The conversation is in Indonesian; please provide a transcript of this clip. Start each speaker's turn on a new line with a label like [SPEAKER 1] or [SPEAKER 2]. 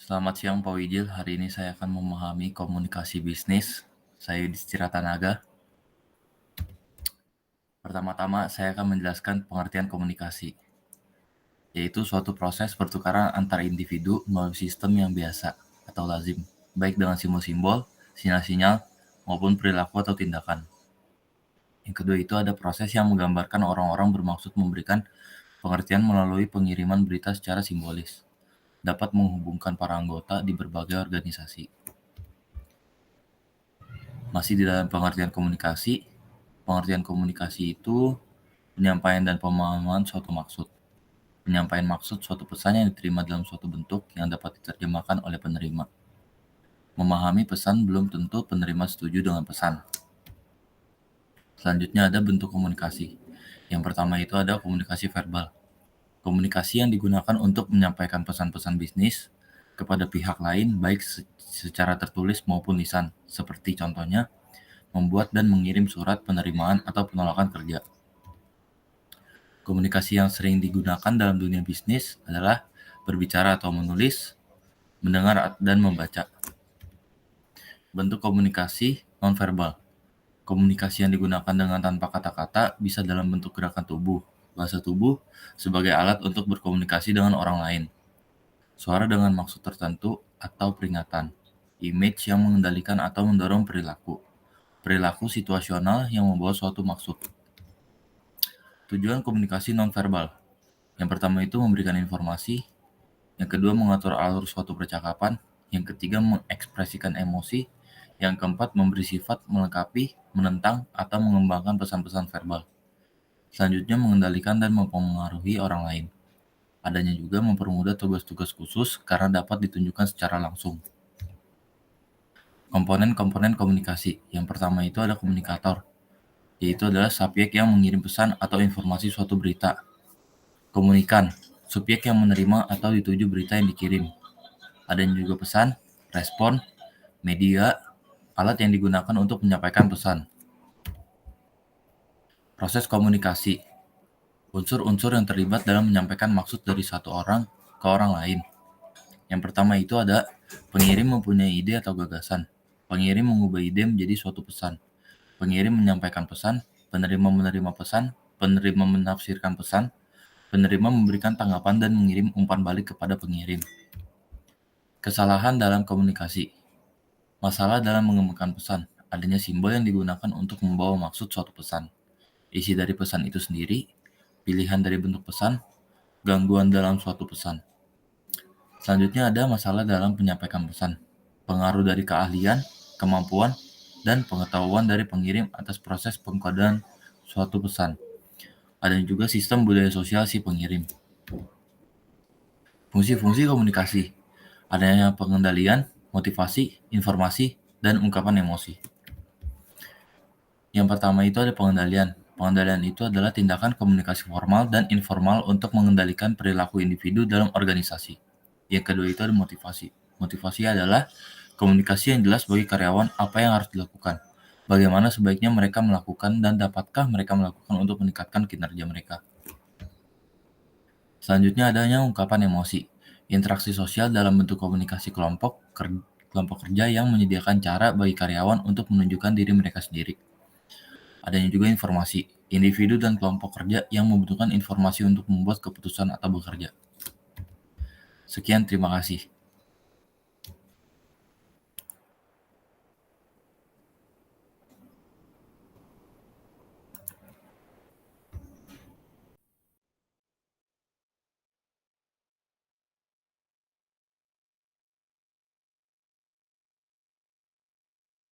[SPEAKER 1] Selamat siang Pak Wijil, hari ini saya akan memahami komunikasi bisnis. Saya Yudhistira Tanaga. Pertama-tama saya akan menjelaskan pengertian komunikasi, yaitu suatu proses pertukaran antar individu melalui sistem yang biasa atau lazim, baik dengan simbol-simbol, sinyal-sinyal, maupun perilaku atau tindakan. Yang kedua itu ada proses yang menggambarkan orang-orang bermaksud memberikan pengertian melalui pengiriman berita secara simbolis, dapat menghubungkan para anggota di berbagai organisasi. Masih di dalam pengertian komunikasi itu penyampaian dan pemahaman suatu maksud. Penyampaian maksud suatu pesan yang diterima dalam suatu bentuk yang dapat diterjemahkan oleh penerima. Memahami pesan belum tentu penerima setuju dengan pesan. Selanjutnya ada bentuk komunikasi. Yang pertama itu ada komunikasi verbal. Komunikasi yang digunakan untuk menyampaikan pesan-pesan bisnis kepada pihak lain baik secara tertulis maupun lisan, seperti contohnya membuat dan mengirim surat penerimaan atau penolakan kerja. Komunikasi yang sering digunakan dalam dunia bisnis adalah berbicara atau menulis, mendengar dan membaca. Bentuk komunikasi nonverbal. Komunikasi yang digunakan dengan tanpa kata-kata bisa dalam bentuk gerakan tubuh, bahasa tubuh sebagai alat untuk berkomunikasi dengan orang lain. Suara dengan maksud tertentu atau peringatan. Image yang mengendalikan atau mendorong perilaku. Perilaku situasional yang membawa suatu maksud. Tujuan komunikasi nonverbal. Yang pertama itu memberikan informasi, yang kedua mengatur alur suatu percakapan, yang ketiga mengekspresikan emosi, yang keempat memberi sifat, melengkapi, menentang, atau mengembangkan pesan-pesan verbal. Selanjutnya mengendalikan dan mempengaruhi orang lain. Adanya juga mempermudah tugas-tugas khusus karena dapat ditunjukkan secara langsung. Komponen-komponen komunikasi. Yang pertama itu ada komunikator, yaitu adalah subjek yang mengirim pesan atau informasi suatu berita. Komunikan, subjek yang menerima atau dituju berita yang dikirim. Adanya juga pesan, respon, media, alat yang digunakan untuk menyampaikan pesan. Proses komunikasi, unsur-unsur yang terlibat dalam menyampaikan maksud dari satu orang ke orang lain. Yang pertama itu ada pengirim mempunyai ide atau gagasan. Pengirim mengubah ide menjadi suatu pesan. Pengirim menyampaikan pesan, penerima menerima pesan, penerima menafsirkan pesan, penerima memberikan tanggapan dan mengirim umpan balik kepada pengirim. Kesalahan dalam komunikasi. Masalah dalam mengembangkan pesan. Adanya simbol yang digunakan untuk membawa maksud suatu pesan. Isi dari pesan itu sendiri, pilihan dari bentuk pesan, gangguan dalam suatu pesan. Selanjutnya ada masalah dalam penyampaikan pesan. Pengaruh dari keahlian, kemampuan, dan pengetahuan dari pengirim atas proses pengkodean suatu pesan. Ada juga sistem budaya sosial si pengirim. Fungsi-fungsi komunikasi. Adanya pengendalian, motivasi, informasi, dan ungkapan emosi. Yang pertama itu ada pengendalian. Pengendalian itu adalah tindakan komunikasi formal dan informal untuk mengendalikan perilaku individu dalam organisasi. Yang kedua itu ada motivasi. Motivasi adalah komunikasi yang jelas bagi karyawan apa yang harus dilakukan, bagaimana sebaiknya mereka melakukan, dan dapatkah mereka melakukan untuk meningkatkan kinerja mereka. Selanjutnya adanya ungkapan emosi. Interaksi sosial dalam bentuk komunikasi kelompok kerja yang menyediakan cara bagi karyawan untuk menunjukkan diri mereka sendiri. Adanya juga informasi. Individu dan kelompok kerja yang membutuhkan informasi untuk membuat keputusan atau bekerja. Sekian, terima kasih.